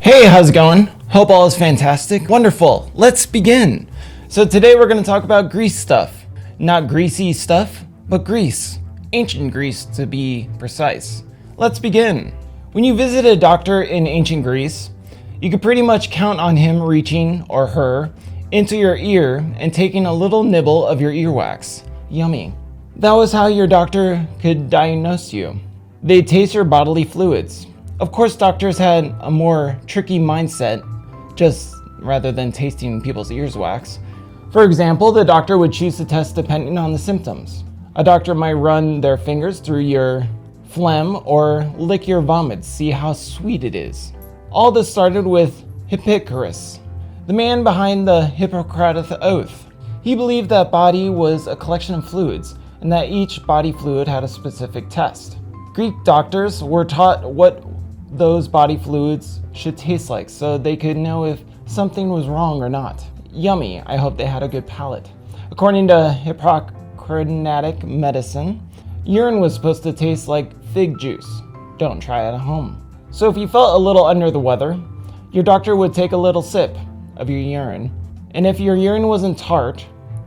Hey, how's it going? Hope all is fantastic. Wonderful. Let's begin. So today we're going to talk about Greece stuff. Not greasy stuff, but Greece. Ancient Greece to be precise. Let's begin. When you visit a doctor in ancient Greece, you could pretty much count on him reaching, or her, into your ear and taking a little nibble of your earwax. Yummy. That was how your doctor could diagnose you. They'd taste your bodily fluids. Of course, doctors had a more tricky mindset, just rather than tasting people's earwax. For example, the doctor would choose to test depending on the symptoms. A doctor might run their fingers through your phlegm or lick your vomit, see how sweet it is. All this started with Hippocrates, the man behind the Hippocratic Oath. He believed that body was a collection of fluids, and that each body fluid had a specific test. Greek doctors were taught what those body fluids should taste like so they could know if something was wrong or not. Yummy, I hope they had a good palate. According to Hippocratic medicine, urine was supposed to taste like fig juice. Don't try it at home. So if you felt a little under the weather, your doctor would take a little sip of your urine, and if your urine wasn't tart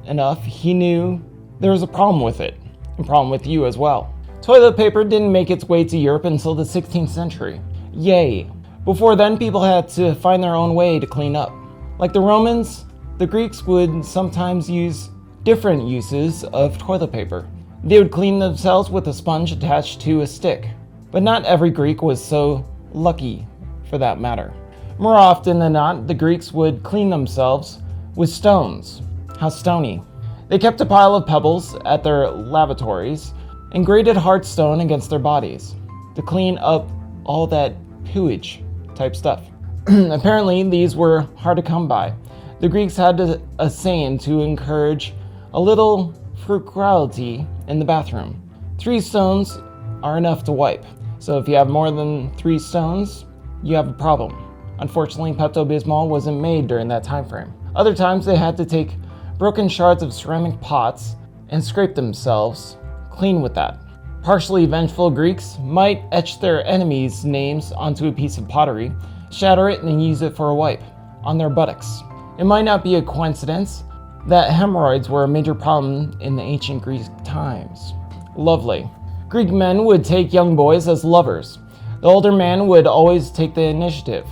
enough, he knew there was a problem with it, a problem with you as well. Toilet paper didn't make its way to Europe until the 16th century. Yay! Before then, people had to find their own way to clean up. Like the Romans, the Greeks would sometimes use different uses of toilet paper. They would clean themselves with a sponge attached to a stick. But not every Greek was so lucky for that matter. More often than not, the Greeks would clean themselves with stones. How stony. They kept a pile of pebbles at their lavatories and grated hard stone against their bodies to clean up all that pooage type stuff. Apparently, these were hard to come by. The Greeks had a saying to encourage a little frugality in the bathroom. 3 stones are enough to wipe. So if you have more than 3 stones, you have a problem. Unfortunately, Pepto-Bismol wasn't made during that time frame. Other times they had to take broken shards of ceramic pots and scrape themselves clean with that. Partially vengeful Greeks might etch their enemies' names onto a piece of pottery, shatter it, and use it for a wipe on their buttocks. It might not be a coincidence that hemorrhoids were a major problem in the ancient Greek times. Lovely. Greek men would take young boys as lovers. The older man would always take the initiative.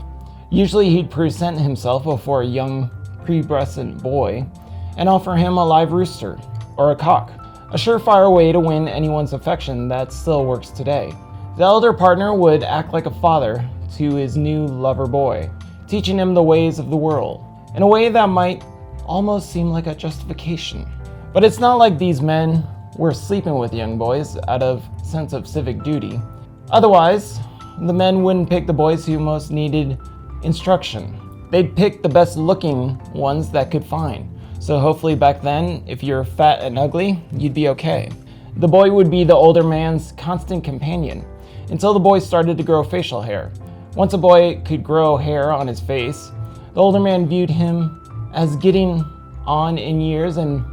Usually he'd present himself before a young pubescent boy and offer him a live rooster or a cock. A surefire way to win anyone's affection that still works today. The elder partner would act like a father to his new lover boy, teaching him the ways of the world, in a way that might almost seem like a justification. But it's not like these men were sleeping with young boys out of sense of civic duty. Otherwise, the men wouldn't pick the boys who most needed instruction. They'd pick the best looking ones that could find. So hopefully back then, if you're fat and ugly, you'd be okay. The boy would be the older man's constant companion until the boy started to grow facial hair. Once a boy could grow hair on his face, the older man viewed him as getting on in years and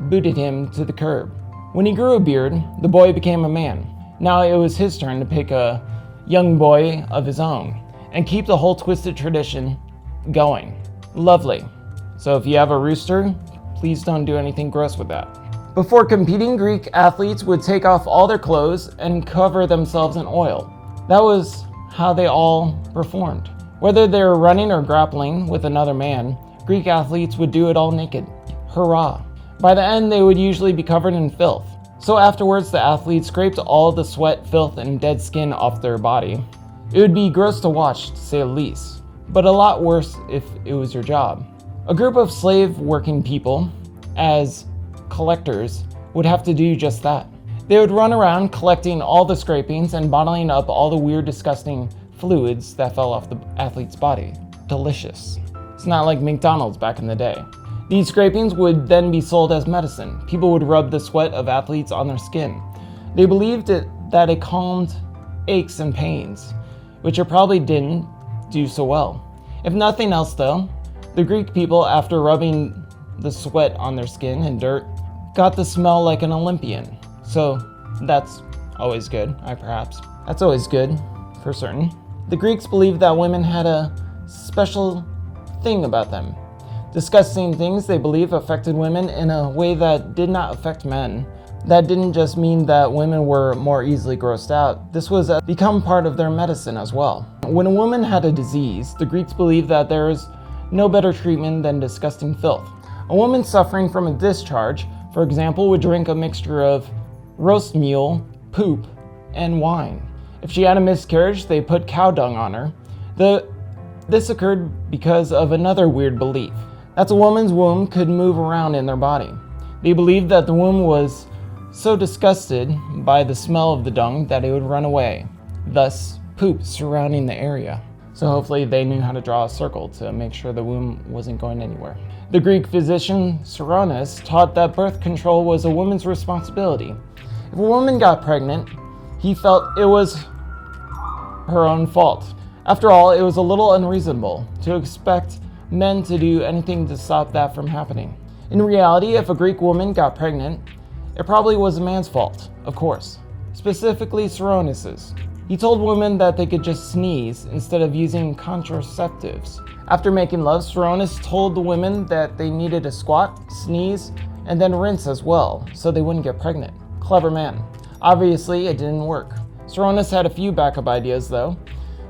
booted him to the curb. When he grew a beard, the boy became a man. Now it was his turn to pick a young boy of his own and keep the whole twisted tradition going. Lovely. So if you have a rooster, please don't do anything gross with that. Before competing, Greek athletes would take off all their clothes and cover themselves in oil. That was how they all performed. Whether they were running or grappling with another man, Greek athletes would do it all naked. Hurrah! By the end, they would usually be covered in filth. So afterwards, the athletes scraped all the sweat, filth, and dead skin off their body. It would be gross to watch, to say the least, but a lot worse if it was your job. A group of slave working people, as collectors, would have to do just that. They would run around collecting all the scrapings and bottling up all the weird, disgusting fluids that fell off the athlete's body. Delicious. It's not like McDonald's back in the day. These scrapings would then be sold as medicine. People would rub the sweat of athletes on their skin. They believed that it calmed aches and pains, which it probably didn't do so well. If nothing else though, the Greek people, after rubbing the sweat on their skin and dirt, got to smell like an Olympian. So that's always good, That's always good, for certain. The Greeks believed that women had a special thing about them. Discussing things they believe affected women in a way that did not affect men. That didn't just mean that women were more easily grossed out. This was become part of their medicine as well. When a woman had a disease, the Greeks believed that there is no better treatment than disgusting filth. A woman suffering from a discharge, for example, would drink a mixture of roast mule, poop, and wine. If she had a miscarriage, they put cow dung on her. This occurred because of another weird belief, that a woman's womb could move around in their body. They believed that the womb was so disgusted by the smell of the dung that it would run away, thus poop surrounding the area. So hopefully they knew how to draw a circle to make sure the womb wasn't going anywhere. The Greek physician Cyrano taught that birth control was a woman's responsibility. If a woman got pregnant, he felt it was her own fault. After all, it was a little unreasonable to expect men to do anything to stop that from happening. In reality, if a Greek woman got pregnant, it probably was a man's fault, of course, specifically Cyrano's. He told women that they could just sneeze instead of using contraceptives. After making love, Cyrano told the women that they needed to squat, sneeze, and then rinse as well, so they wouldn't get pregnant. Clever man. Obviously, it didn't work. Cyrano had a few backup ideas though.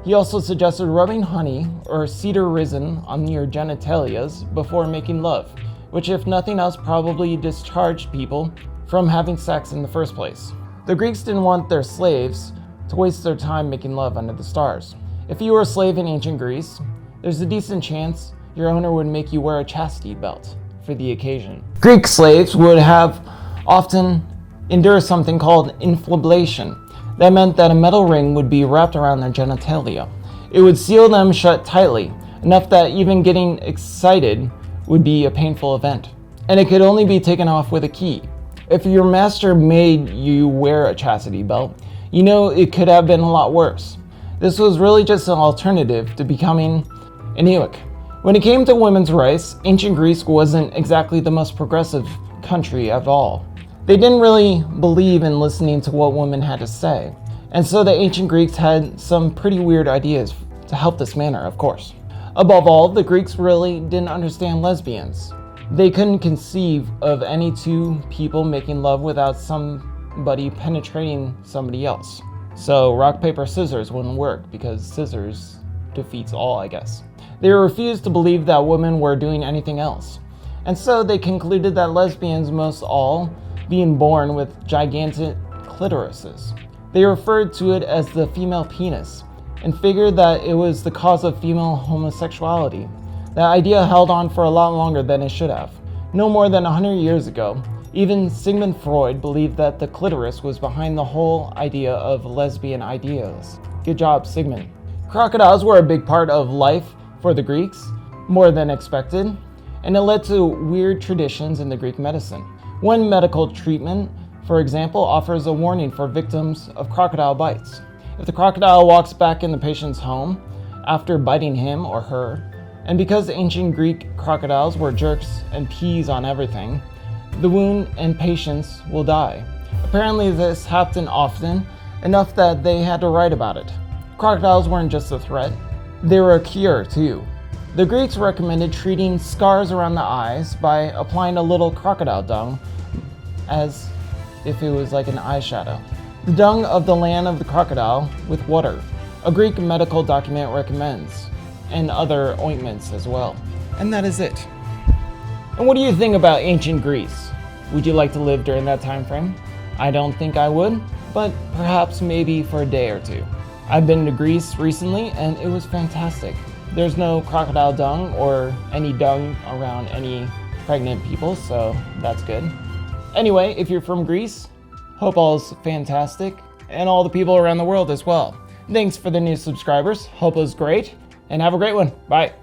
He also suggested rubbing honey or cedar resin on your genitalias before making love, which if nothing else probably discharged people from having sex in the first place. The Greeks didn't want their slaves to waste their time making love under the stars. If you were a slave in ancient Greece, there's a decent chance your owner would make you wear a chastity belt for the occasion. Greek slaves would have often endure something called inflation. That meant that a metal ring would be wrapped around their genitalia. It would seal them shut tightly, enough that even getting excited would be a painful event. And it could only be taken off with a key. If your master made you wear a chastity belt, you know it could have been a lot worse. This was really just an alternative to becoming an eunuch. When it came to women's rights, ancient Greece wasn't exactly the most progressive country at all. They didn't really believe in listening to what women had to say. And so the ancient Greeks had some pretty weird ideas to help this matter, of course. Above all, the Greeks really didn't understand lesbians. They couldn't conceive of any two people making love without somebody penetrating somebody else. So rock, paper, scissors wouldn't work because scissors defeats all, I guess. They refused to believe that women were doing anything else. And so they concluded that lesbians must all being born with gigantic clitorises. They referred to it as the female penis and figured that it was the cause of female homosexuality. The idea held on for a lot longer than it should have. No more than 100 years ago, even Sigmund Freud believed that the clitoris was behind the whole idea of lesbian ideas. Good job, Sigmund. Crocodiles were a big part of life for the Greeks, more than expected, and it led to weird traditions in the Greek medicine. One medical treatment, for example, offers a warning for victims of crocodile bites. If the crocodile walks back in the patient's home after biting him or her, and because ancient Greek crocodiles were jerks and pees on everything, the wound and patients will die. Apparently this happened often, enough that they had to write about it. Crocodiles weren't just a threat, they were a cure too. The Greeks recommended treating scars around the eyes by applying a little crocodile dung as if it was like an eyeshadow. The dung of the land of the crocodile with water. A Greek medical document recommends, and other ointments as well. And that is it. And what do you think about ancient Greece? Would you like to live during that time frame? I don't think I would, but perhaps maybe for a day or two. I've been to Greece recently and it was fantastic. There's no crocodile dung or any dung around any pregnant people, so that's good. Anyway, if you're from Greece, hope all's fantastic, and all the people around the world as well. Thanks for the new subscribers, hope it was great, and have a great one. Bye.